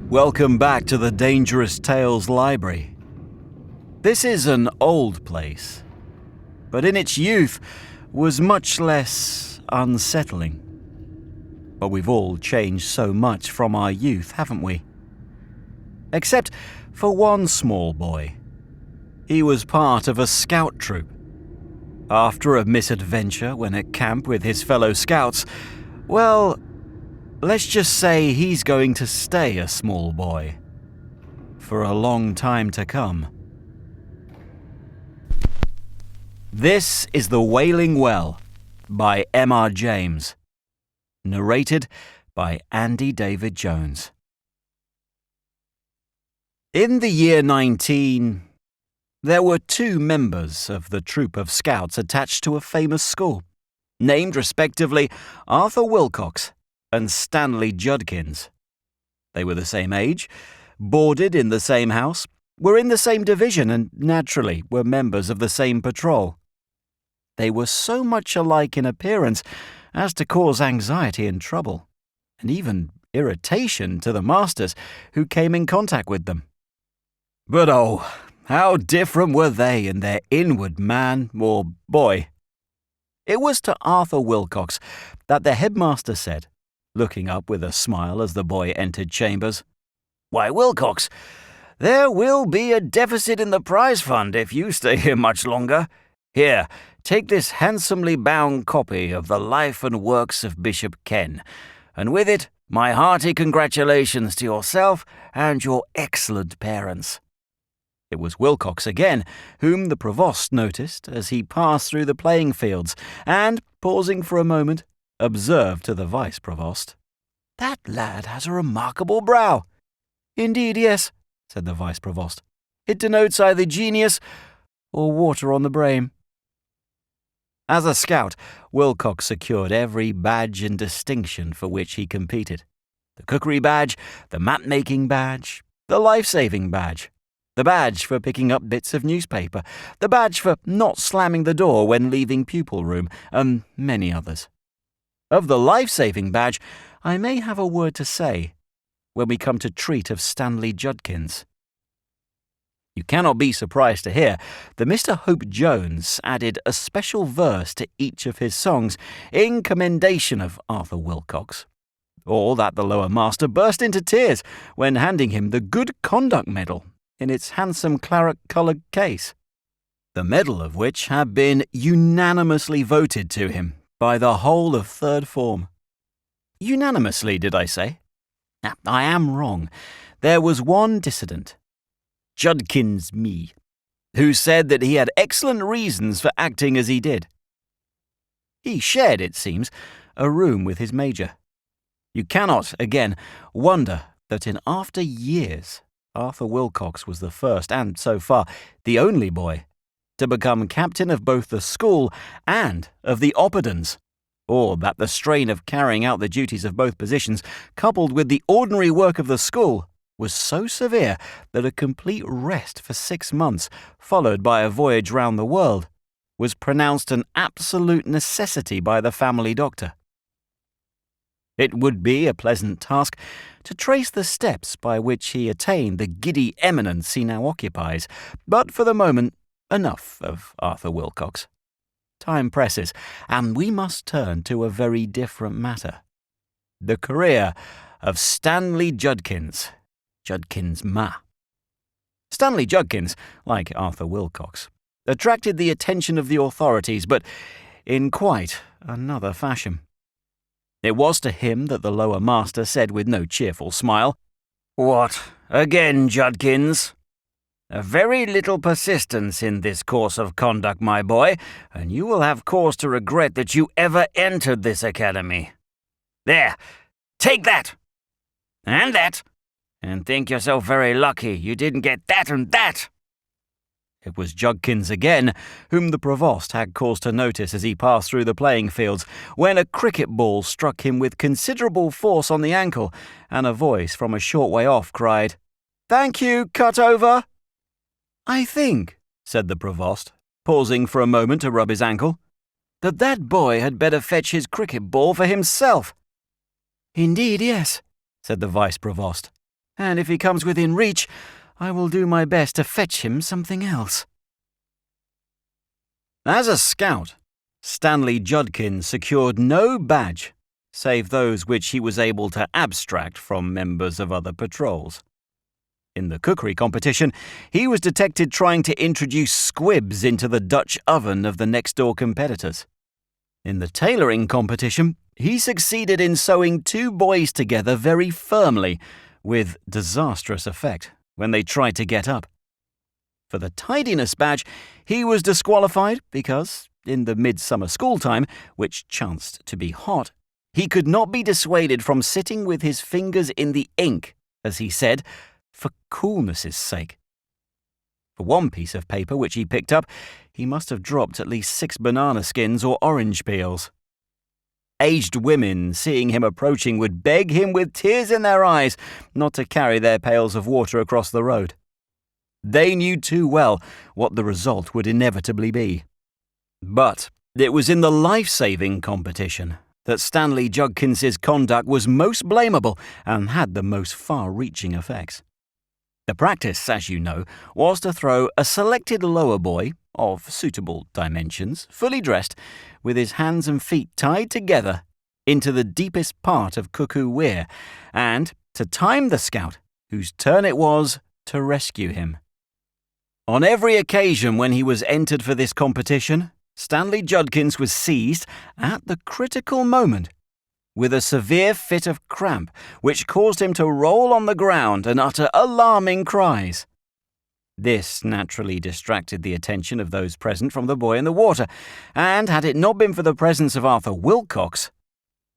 Welcome back to the Dangerous Tales Library. This is an old place, but in its youth was much less unsettling. But we've all changed so much from our youth, haven't we? Except for one small boy. He was part of a scout troop. After a misadventure when at camp with his fellow scouts, well, let's just say he's going to stay a small boy for a long time to come. This is The Wailing Well by M.R. James, narrated by Andy David Jones. In the year 19, there were 2 members of the troop of scouts attached to a famous school, named respectively Arthur Wilcox and Stanley Judkins. They were the same age, boarded in the same house, were in the same division, and naturally were members of the same patrol. They were so much alike in appearance as to cause anxiety and trouble, and even irritation to the masters who came in contact with them. But oh, how different were they in their inward man or boy. It was to Arthur Wilcox that the headmaster said, looking up with a smile as the boy entered chambers, "Why, Wilcox, there will be a deficit in the prize fund if you stay here much longer. Here, take this handsomely bound copy of the life and works of Bishop Ken, and with it, my hearty congratulations to yourself and your excellent parents." It was Wilcox again, whom the provost noticed as he passed through the playing fields, and, pausing for a moment, observed to the vice-provost, "That lad has a remarkable brow." "Indeed, yes," said the vice-provost. "It denotes either genius or water on the brain." As a scout, Wilcox secured every badge and distinction for which he competed. The cookery badge, the map-making badge, the life-saving badge, the badge for picking up bits of newspaper, the badge for not slamming the door when leaving pupil room, and many others. Of the life-saving badge, I may have a word to say when we come to treat of Stanley Judkins. You cannot be surprised to hear that Mr. Hope Jones added a special verse to each of his songs in commendation of Arthur Wilcox, or that the lower master burst into tears when handing him the Good Conduct Medal in its handsome claret-coloured case, the medal of which had been unanimously voted to him by the whole of third form. Unanimously, did I say? I am wrong. There was one dissident, Judkins me, who said that he had excellent reasons for acting as he did. He shared, it seems, a room with his major. You cannot, again, wonder that in after years Arthur Wilcox was the first, and so far the only boy, to become captain of both the school and of the Oppidans, or that the strain of carrying out the duties of both positions, coupled with the ordinary work of the school, was so severe that a complete rest for 6 months, followed by a voyage round the world, was pronounced an absolute necessity by the family doctor. It would be a pleasant task to trace the steps by which he attained the giddy eminence he now occupies, but for the moment, enough of Arthur Wilcox. Time presses, and we must turn to a very different matter. The career of Stanley Judkins, Judkins Ma. Stanley Judkins, like Arthur Wilcox, attracted the attention of the authorities, but in quite another fashion. It was to him that the lower master said with no cheerful smile, "What, again, Judkins? A very little persistence in this course of conduct, my boy, and you will have cause to regret that you ever entered this academy. There, take that, and think yourself very lucky you didn't get that and that." It was Judkins again, whom the provost had cause to notice as he passed through the playing fields, when a cricket ball struck him with considerable force on the ankle, and a voice from a short way off cried, "Thank you, cut over." "I think," said the provost, pausing for a moment to rub his ankle, that boy had better fetch his cricket ball for himself." "Indeed, yes," said the vice-provost. and if he comes within reach, I will do my best to fetch him something else." As a scout, Stanley Judkins secured no badge save those which he was able to abstract from members of other patrols. In the cookery competition, he was detected trying to introduce squibs into the Dutch oven of the next-door competitors. In the tailoring competition, he succeeded in sewing two boys together very firmly, with disastrous effect when they tried to get up. For the tidiness badge, he was disqualified because, in the midsummer school time, which chanced to be hot, he could not be dissuaded from sitting with his fingers in the ink, as he said, for coolness' sake. For one piece of paper which he picked up, he must have dropped at least 6 banana skins or orange peels. Aged women, seeing him approaching, would beg him with tears in their eyes not to carry their pails of water across the road. They knew too well what the result would inevitably be. But it was in the life-saving competition that Stanley Judkins's conduct was most blamable and had the most far-reaching effects. The practice, as you know, was to throw a selected lower boy, of suitable dimensions, fully dressed, with his hands and feet tied together, into the deepest part of Cuckoo Weir, and to time the scout, whose turn it was to rescue him. On every occasion when he was entered for this competition, Stanley Judkins was seized, at the critical moment, with a severe fit of cramp, which caused him to roll on the ground and utter alarming cries. This naturally distracted the attention of those present from the boy in the water, and had it not been for the presence of Arthur Wilcox,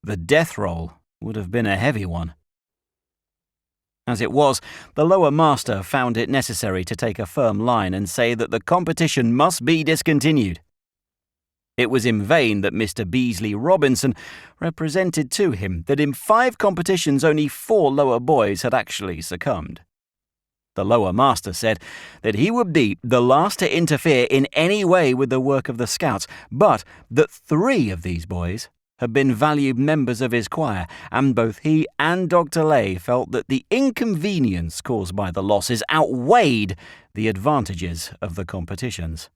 the death roll would have been a heavy one. As it was, the lower master found it necessary to take a firm line and say that the competition must be discontinued. It was in vain that Mr. Beasley Robinson represented to him that in 5 competitions only 4 lower boys had actually succumbed. The lower master said that he would be the last to interfere in any way with the work of the scouts, but that 3 of these boys had been valued members of his choir, and both he and Dr. Lay felt that the inconvenience caused by the losses outweighed the advantages of the competitions.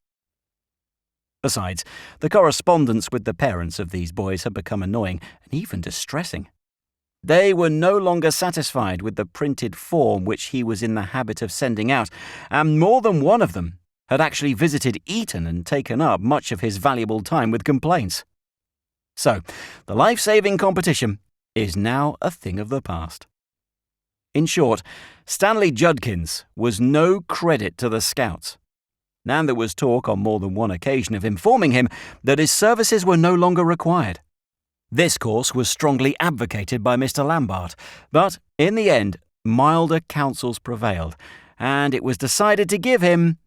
Besides, the correspondence with the parents of these boys had become annoying and even distressing. They were no longer satisfied with the printed form which he was in the habit of sending out, and more than one of them had actually visited Eton and taken up much of his valuable time with complaints. So, the life-saving competition is now a thing of the past. In short, Stanley Judkins was no credit to the scouts, and there was talk on more than one occasion of informing him that his services were no longer required. This course was strongly advocated by Mr. Lambert, but in the end, milder counsels prevailed, and it was decided to give him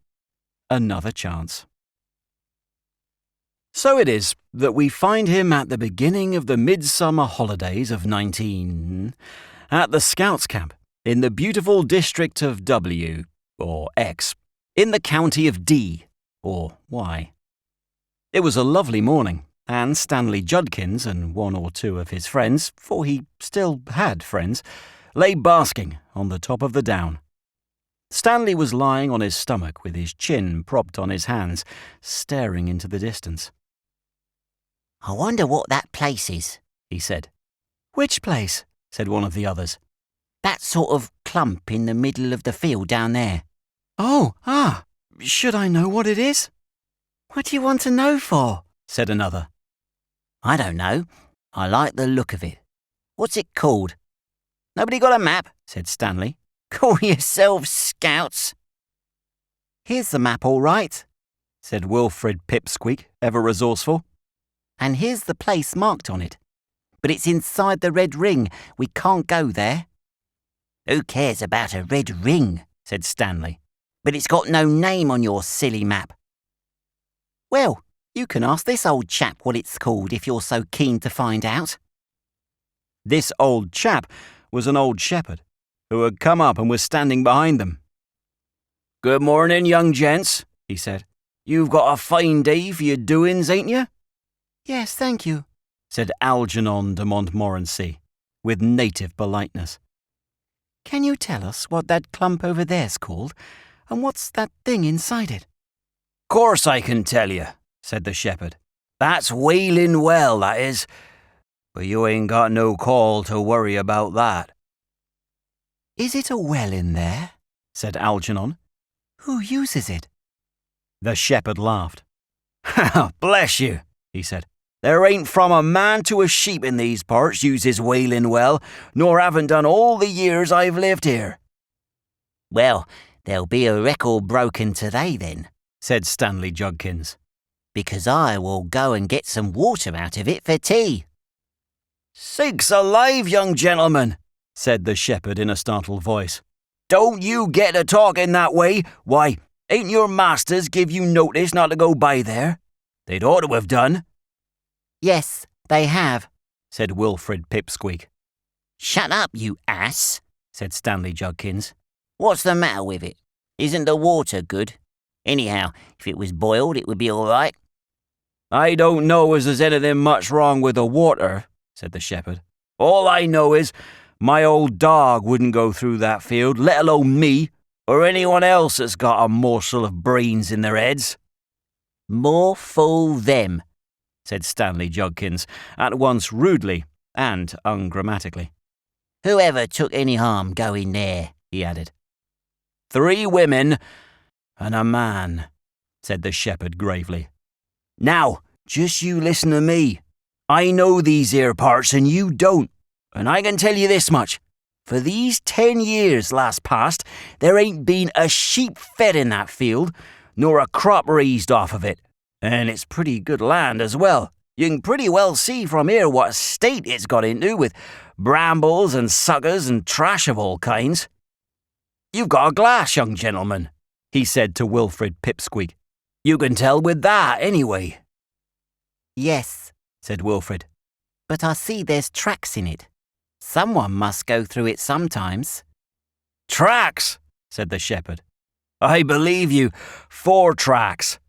another chance. So it is that we find him at the beginning of the midsummer holidays of 19... at the Scouts camp in the beautiful district of W, or X, in the county of D, or Y. It was a lovely morning, and Stanley Judkins and 1 or 2 of his friends, for he still had friends, lay basking on the top of the down. Stanley was lying on his stomach with his chin propped on his hands, staring into the distance. "I wonder what that place is," he said. "Which place?" said one of the others. "That sort of clump in the middle of the field down there." Should I know what it is?" "What do you want to know for?" said another. "I don't know. I like the look of it. What's it called?" "Nobody got a map?" said Stanley. "Call yourselves scouts." "Here's the map all right," said Wilfred Pipsqueak, ever resourceful. "And here's the place marked on it. But it's inside the red ring. We can't go there." "Who cares about a red ring?" said Stanley. "But it's got no name on your silly map." "Well, you can ask this old chap what it's called if you're so keen to find out." This old chap was an old shepherd who had come up and was standing behind them. "Good morning, young gents," he said. "You've got a fine day for your doings, ain't you?" "Yes, thank you," said Algernon de Montmorency, with native politeness. Can you tell us what that clump over there's called, and what's that thing inside it?" "Course I can tell you," said the shepherd. "That's Wailing Well, that is. But you ain't got no call to worry about that." "Is it a well in there?" said Algernon. "Who uses it?" The shepherd laughed. "Bless you," he said. "There ain't from a man to a sheep in these parts uses Wailing Well, nor haven't done all the years I've lived here." "Well, there'll be a record broken today then," said Stanley Judkins, "because I will go and get some water out of it for tea." "Sakes alive, young gentleman," said the shepherd in a startled voice. "Don't you get to talking that way. Why, ain't your masters give you notice not to go by there? They'd ought to have done." "Yes, they have," said Wilfrid Pipsqueak. "Shut up, you ass," said Stanley Judkins. "What's the matter with it? Isn't the water good? Anyhow, if it was boiled, it would be all right." "I don't know as there's anything much wrong with the water," said the shepherd. "All I know is my old dog wouldn't go through that field, let alone me, or anyone else that's got a morsel of brains in their heads." "More fool them," said Stanley Judkins, at once rudely and ungrammatically. "Whoever took any harm going there," he added. 3 women and a man," said the shepherd gravely. "Now, just you listen to me. I know these here parts and you don't, and I can tell you this much. For these 10 years last past, there ain't been a sheep fed in that field, nor a crop raised off of it. And it's pretty good land as well. You can pretty well see from here what a state it's got into, with brambles and suckers and trash of all kinds. You've got a glass, young gentleman," he said to Wilfrid Pipsqueak. "You can tell with that, anyway." "Yes," said Wilfrid, "but I see there's tracks in it. Someone must go through it sometimes." "Tracks," said the shepherd. "I believe you. 4 tracks.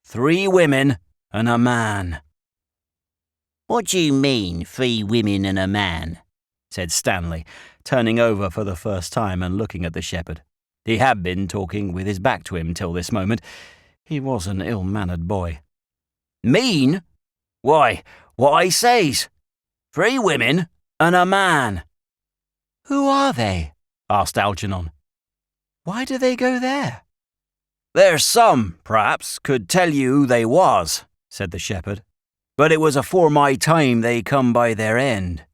3 women and a man." "What do you mean, 3 women and a man?" said Stanley, turning over for the first time and looking at the shepherd. He had been talking with his back to him till this moment. He was an ill-mannered boy. "Mean? Why, what I says. 3 women and a man." "Who are they?" asked Algernon. "Why do they go there?" "There's some, perhaps, could tell you who they was," said the shepherd. "But it was afore my time they come by their end.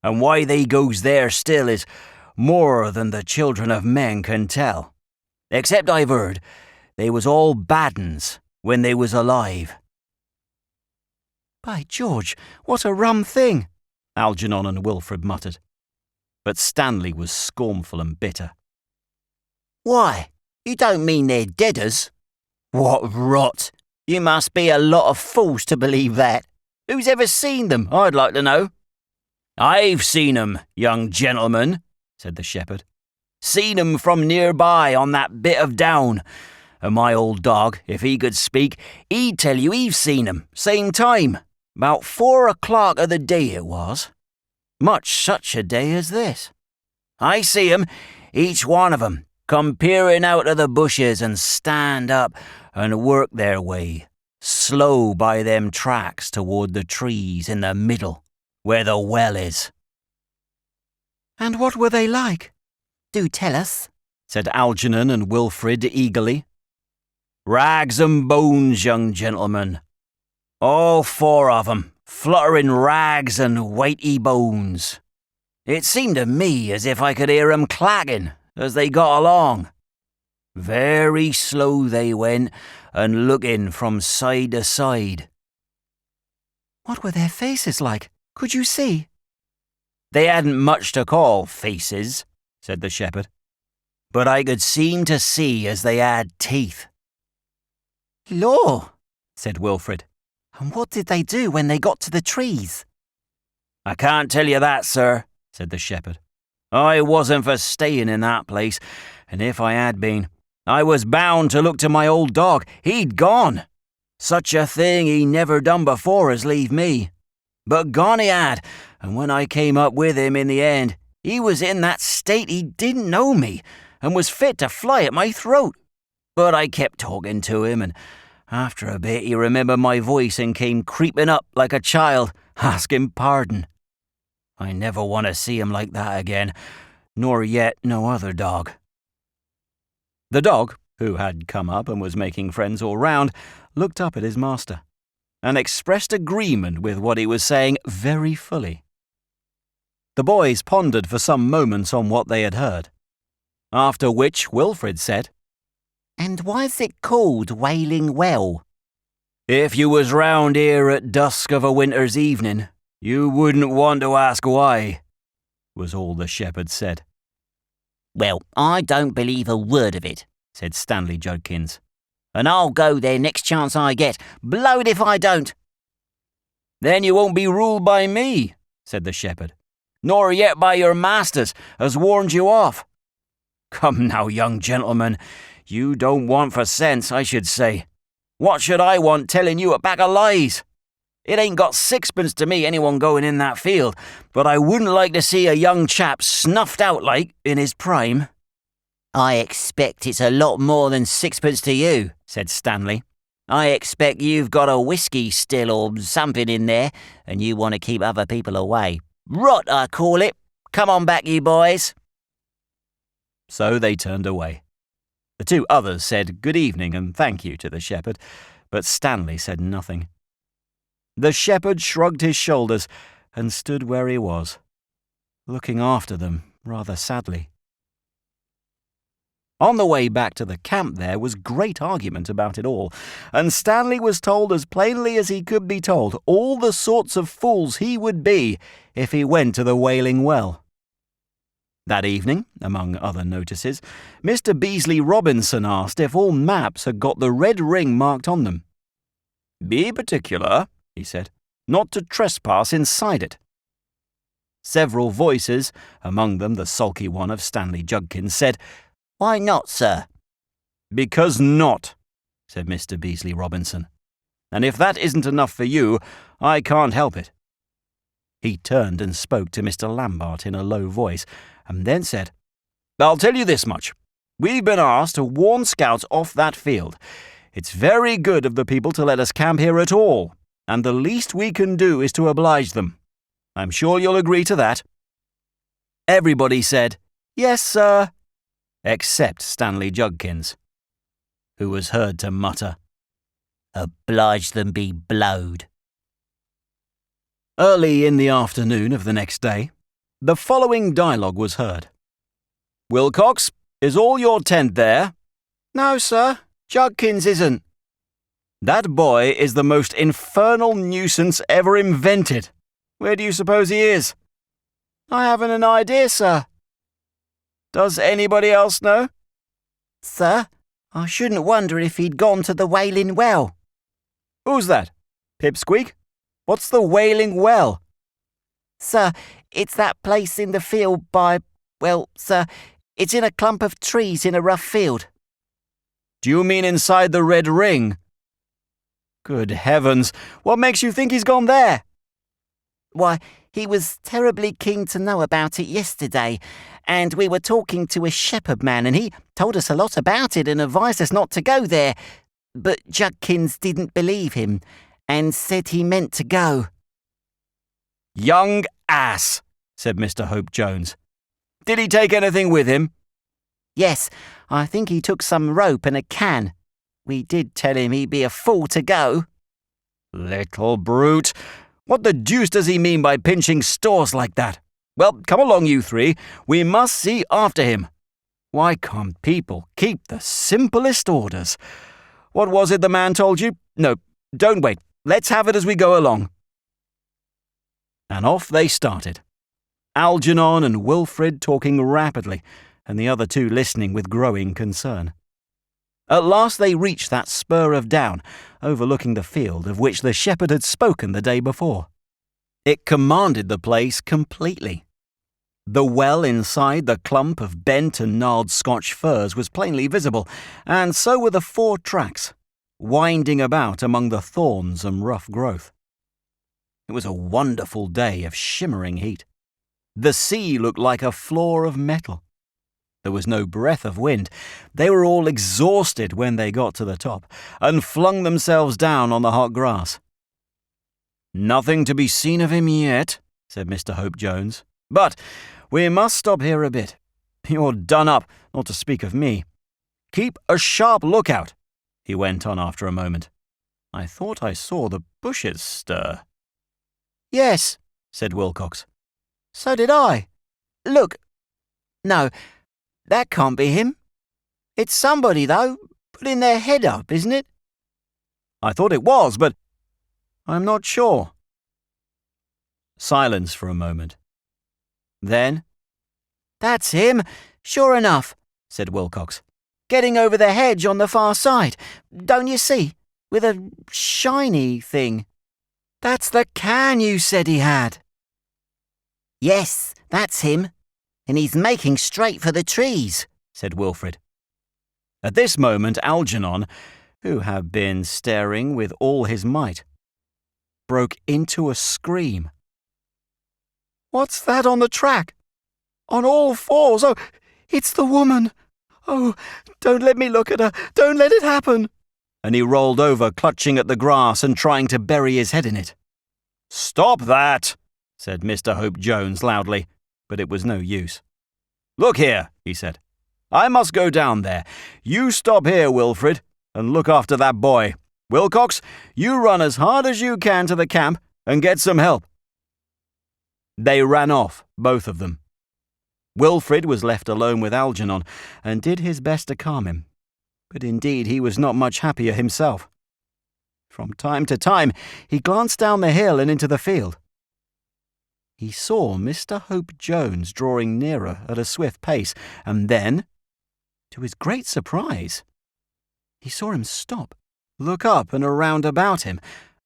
And why they goes there still is more than the children of men can tell. Except I've heard they was all bad uns when they was alive." "By George, what a rum thing!" Algernon and Wilfrid muttered. But Stanley was scornful and bitter. "Why, you don't mean they're deaders?" "What rot! You must be a lot of fools to believe that. Who's ever seen them, I'd like to know?" "I've seen 'em, young gentleman," said the shepherd. "Seen 'em from nearby on that bit of down. And my old dog, if he could speak, he'd tell you he've seen 'em, same time. About 4 o'clock of the day it was. Much such a day as this. I see 'em, each one of 'em, come peering out of the bushes and stand up and work their way, slow by them tracks toward the trees in the middle, where the well is." "And what were they like? Do tell us," said Algernon and Wilfrid eagerly. "Rags and bones, young gentleman. All 4 of 'em, fluttering rags and weighty bones. It seemed to me as if I could hear 'em clacking as they got along. Very slow they went, and looking from side to side." "What were their faces like? Could you see?" "They hadn't much to call faces," said the shepherd, "but I could seem to see as they had teeth." "Law," said Wilfrid. "And what did they do when they got to the trees?" "I can't tell you that, sir," said the shepherd. "I wasn't for staying in that place, and if I had been, I was bound to look to my old dog. He'd gone. Such a thing he never done before as leave me. But gone he had, and when I came up with him in the end, He was in that state he didn't know me and was fit to fly at my throat. But I kept talking to him, and after a bit he remembered my voice and came creeping up like a child, asking pardon. I never want to see him like that again, nor yet no other dog." The dog, who had come up and was making friends all round, looked up at his master and expressed agreement with what he was saying very fully. The boys pondered for some moments on what they had heard, after which Wilfred said, "And why's it called Wailing Well?" "If you was round here at dusk of a winter's evening, you wouldn't want to ask why," was all the shepherd said. "Well, I don't believe a word of it," said Stanley Judkins. "And I'll go there next chance I get. Blowed if I don't." "Then you won't be ruled by me," said the shepherd, "nor yet by your masters, as warned you off. Come now, young gentleman, you don't want for sense, I should say. What should I want telling you a pack of lies? It ain't got sixpence to me anyone going in that field, but I wouldn't like to see a young chap snuffed out like in his prime." "I expect it's a lot more than sixpence to you," said Stanley. "I expect you've got a whiskey still or something in there, and you want to keep other people away. Rot, I call it. Come on back, you boys." So they turned away. The two others said good evening and thank you to the shepherd, but Stanley said nothing. The shepherd shrugged his shoulders and stood where he was, looking after them rather sadly. On the way back to the camp there was great argument about it all, and Stanley was told as plainly as he could be told all the sorts of fools he would be if he went to the Wailing Well. That evening, among other notices, Mr. Beasley Robinson asked if all maps had got the red ring marked on them. "Be particular," he said, "not to trespass inside it." Several voices, among them the sulky one of Stanley Judkins, said, "Why not, sir?" "Because not," said Mr. Beasley Robinson. "And if that isn't enough for you, I can't help it." He turned and spoke to Mr. Lambert in a low voice, and then said, "I'll tell you this much. We've been asked to warn scouts off that field. It's very good of the people to let us camp here at all, and the least we can do is to oblige them. I'm sure you'll agree to that." Everybody said, "Yes, sir," except Stanley Judkins, who was heard to mutter, "Oblige them be blowed." Early in the afternoon of the next day, the following dialogue was heard. "Wilcox, is all your tent there?" "No, sir, Judkins isn't." "That boy is the most infernal nuisance ever invented. Where do you suppose he is?" "I haven't an idea, sir." "Does anybody else know?" "Sir, I shouldn't wonder if he'd gone to the Wailing Well." "Who's that? Pipsqueak? What's the Wailing Well?" "Sir, it's that place in the field by, well, sir, it's in a clump of trees in a rough field." "Do you mean inside the red ring?" "Good heavens, what makes you think he's gone there?" "Why, he was terribly keen to know about it yesterday, and we were talking to a shepherd man, and he told us a lot about it and advised us not to go there. But Judkins didn't believe him, and said he meant to go." "Young ass," said Mr. Hope Jones. "Did he take anything with him?" "Yes, I think he took some rope and a can. We did tell him he'd be a fool to go." "Little brute. What the deuce does he mean by pinching stores like that? Well, come along, you three. We must see after him. Why can't people keep the simplest orders? What was it the man told you? No, don't wait. Let's have it as we go along." And off they started, Algernon and Wilfred talking rapidly, and the other two listening with growing concern. At last they reached that spur of down, overlooking the field of which the shepherd had spoken the day before. It commanded the place completely. The well inside the clump of bent and gnarled Scotch firs was plainly visible, and so were the 4 tracks, winding about among the thorns and rough growth. It was a wonderful day of shimmering heat. The sea looked like a floor of metal. There was no breath of wind. They were all exhausted when they got to the top and flung themselves down on the hot grass. "Nothing to be seen of him yet," said Mr. Hope Jones. "But we must stop here a bit. You're done up, not to speak of me. Keep a sharp lookout," he went on after a moment. "I thought I saw the bushes stir." Yes, said Wilcox. So did I. Look. No, that can't be him. It's somebody, though, putting their head up, isn't it? "I thought it was, but I'm not sure." Silence for a moment. Then, "That's him, sure enough," said Wilcox. "Getting over the hedge on the far side. Don't you see? With a shiny thing. That's the can you said he had." "Yes, that's him. And he's making straight for the trees," said Wilfred. at this moment, Algernon, who had been staring with all his might, broke into a scream. "What's that on the track? On all fours? Oh, it's the woman! Oh, don't let me look at her! Don't let it happen!" And he rolled over, clutching at the grass and trying to bury his head in it. "Stop that!" said Mr. Hope Jones loudly, but it was no use. "Look here," he said. "I must go down there. You stop here, Wilfred, and look after that boy. Wilcox, you run as hard as you can to the camp and get some help." They ran off, both of them. Wilfred was left alone with Algernon and did his best to calm him, but indeed he was not much happier himself. From time to time he glanced down the hill and into the field. He saw Mr. Hope Jones drawing nearer at a swift pace, and then, to his great surprise, he saw him stop, look up and around about him,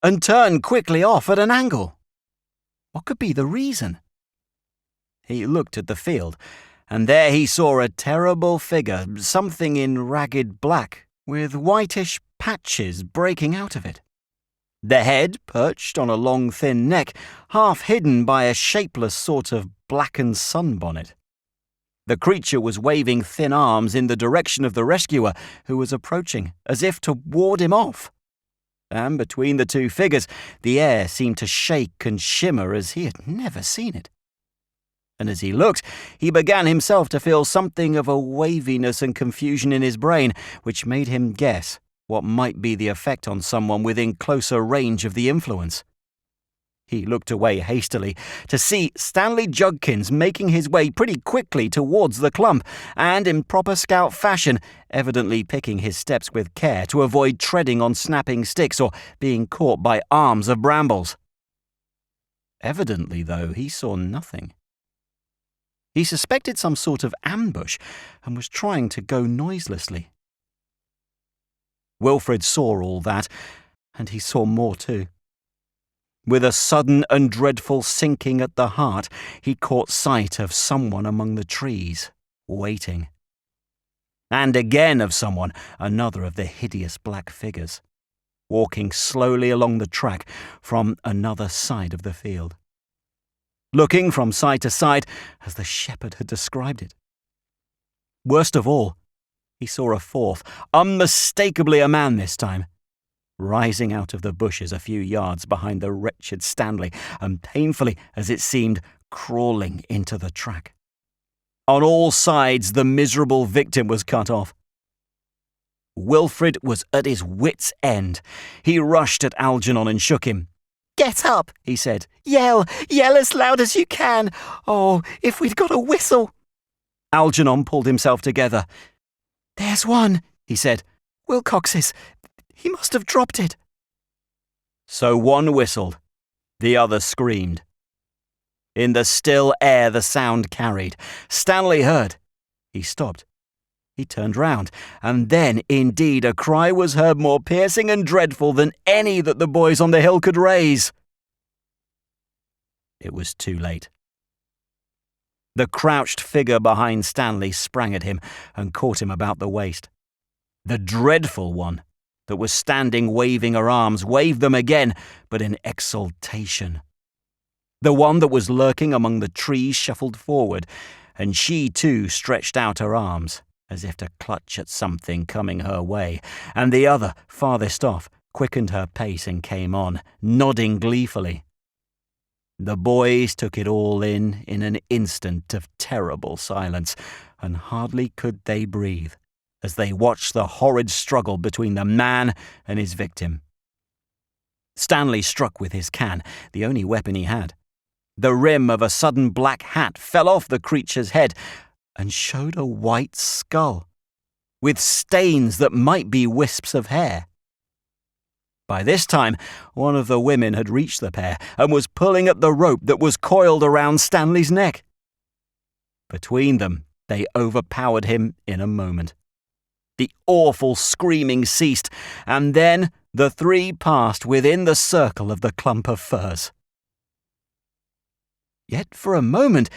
and turn quickly off at an angle. What could be the reason? He looked at the field, and there he saw a terrible figure, something in ragged black, with whitish patches breaking out of it. The head perched on a long thin neck, half hidden by a shapeless sort of blackened sunbonnet. The creature was waving thin arms in the direction of the rescuer, who was approaching, as if to ward him off. And between the two figures, the air seemed to shake and shimmer as he had never seen it. And as he looked, he began himself to feel something of a waviness and confusion in his brain, which made him guess what might be the effect on someone within closer range of the influence. He looked away hastily to see Stanley Judkins making his way pretty quickly towards the clump, and in proper scout fashion, evidently picking his steps with care to avoid treading on snapping sticks or being caught by arms of brambles. Evidently, though, he saw nothing. He suspected some sort of ambush and was trying to go noiselessly. Wilfred saw all that, and he saw more too. With a sudden and dreadful sinking at the heart, he caught sight of someone among the trees, waiting. And again of someone, another of the hideous black figures, walking slowly along the track from another side of the field, looking from side to side as the shepherd had described it. Worst of all, he saw a fourth, unmistakably a man this time, rising out of the bushes a few yards behind the wretched Stanley, and painfully, as it seemed, crawling into the track. On all sides the miserable victim was cut off. Wilfred was at his wits' end. He rushed at Algernon and shook him. "Get up," he said. "Yell as loud as you can. Oh, if we'd got a whistle." Algernon pulled himself together. "There's one," he said. "Wilcox's. He must have dropped it." So one whistled. The other screamed. In the still air the sound carried. Stanley heard. He stopped. He turned round, and then, indeed, a cry was heard more piercing and dreadful than any that the boys on the hill could raise. It was too late. The crouched figure behind Stanley sprang at him and caught him about the waist. The dreadful one that was standing waving her arms waved them again, but in exultation. The one that was lurking among the trees shuffled forward, and she too stretched out her arms, as if to clutch at something coming her way, and the other, farthest off, quickened her pace and came on, nodding gleefully. The boys took it all in an instant of terrible silence, and hardly could they breathe, as they watched the horrid struggle between the man and his victim. Stanley struck with his can, the only weapon he had. The rim of a sudden black hat fell off the creature's head and showed a white skull, with stains that might be wisps of hair. By this time, one of the women had reached the pair and was pulling at the rope that was coiled around Stanley's neck. Between them, they overpowered him in a moment. The awful screaming ceased, and then the three passed within the circle of the clump of firs. Yet for a moment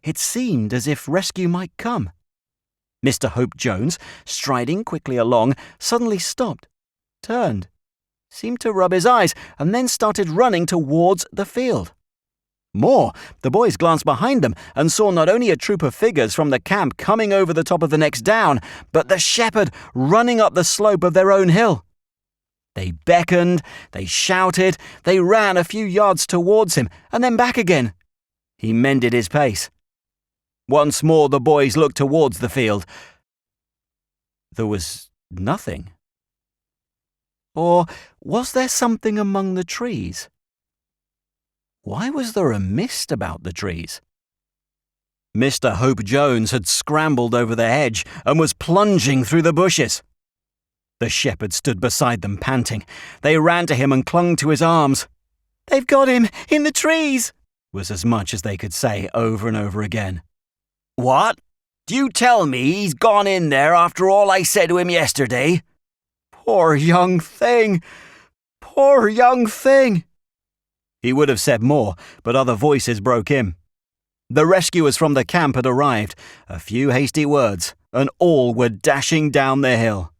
it seemed as if rescue might come. Mr. Hope Jones, striding quickly along, suddenly stopped, turned, seemed to rub his eyes, and then started running towards the field. More, the boys glanced behind them and saw not only a troop of figures from the camp coming over the top of the next down, but the shepherd running up the slope of their own hill. They beckoned, they shouted, they ran a few yards towards him, and then back again. He mended his pace. Once more the boys looked towards the field. There was nothing. Or was there something among the trees? Why was there a mist about the trees? Mr. Hope Jones had scrambled over the hedge and was plunging through the bushes. The shepherd stood beside them, panting. They ran to him and clung to his arms. "They've got him, in the trees," was as much as they could say over and over again. "What? Do you tell me he's gone in there after all I said to him yesterday? Poor young thing! Poor young thing!" He would have said more, but other voices broke in. The rescuers from the camp had arrived, a few hasty words, and all were dashing down the hill.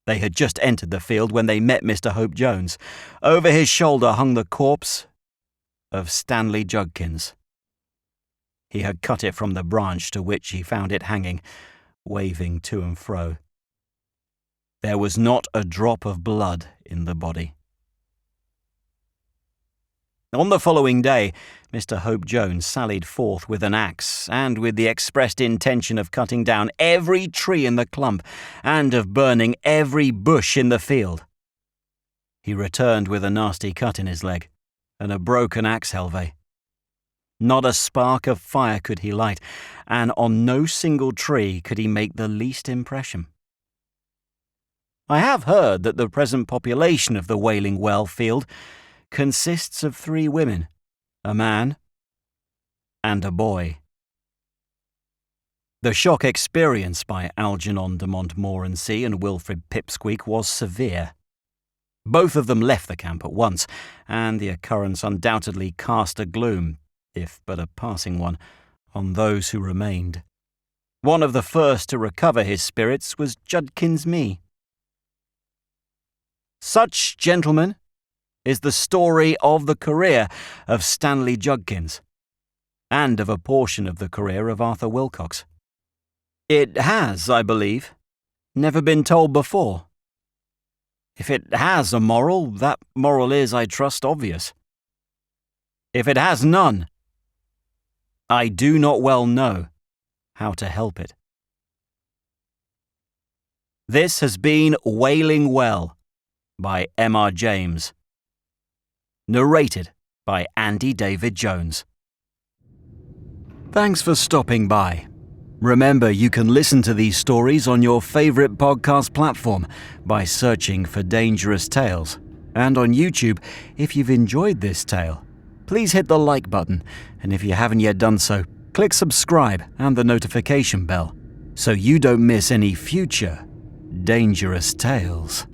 They had just entered the field when they met Mr. Hope Jones. Over his shoulder hung the corpse of Stanley Judkins. He had cut it from the branch to which he found it hanging, waving to and fro. There was not a drop of blood in the body. On the following day, Mr. Hope Jones sallied forth with an axe, and with the expressed intention of cutting down every tree in the clump, and of burning every bush in the field. He returned with a nasty cut in his leg, and a broken axe helve. Not a spark of fire could he light, and on no single tree could he make the least impression. I have heard that the present population of the Wailing Well field consists of 3 women, a man, and a boy. The shock experienced by Algernon de Montmorency and Wilfred Pipsqueak was severe. Both of them left the camp at once, and the occurrence undoubtedly cast a gloom, if but a passing one, on those who remained. One of the first to recover his spirits was Judkins me. Such, gentlemen, is the story of the career of Stanley Judkins, and of a portion of the career of Arthur Wilcox. It has, I believe, never been told before. If it has a moral, that moral is, I trust, obvious. If it has none, I do not well know how to help it. This has been Wailing Well by M.R. James. Narrated by Andy David Jones. Thanks for stopping by. Remember, you can listen to these stories on your favourite podcast platform by searching for Dangerous Tales. And on YouTube, if you've enjoyed this tale, please hit the like button. And if you haven't yet done so, click subscribe and the notification bell so you don't miss any future Dangerous Tales.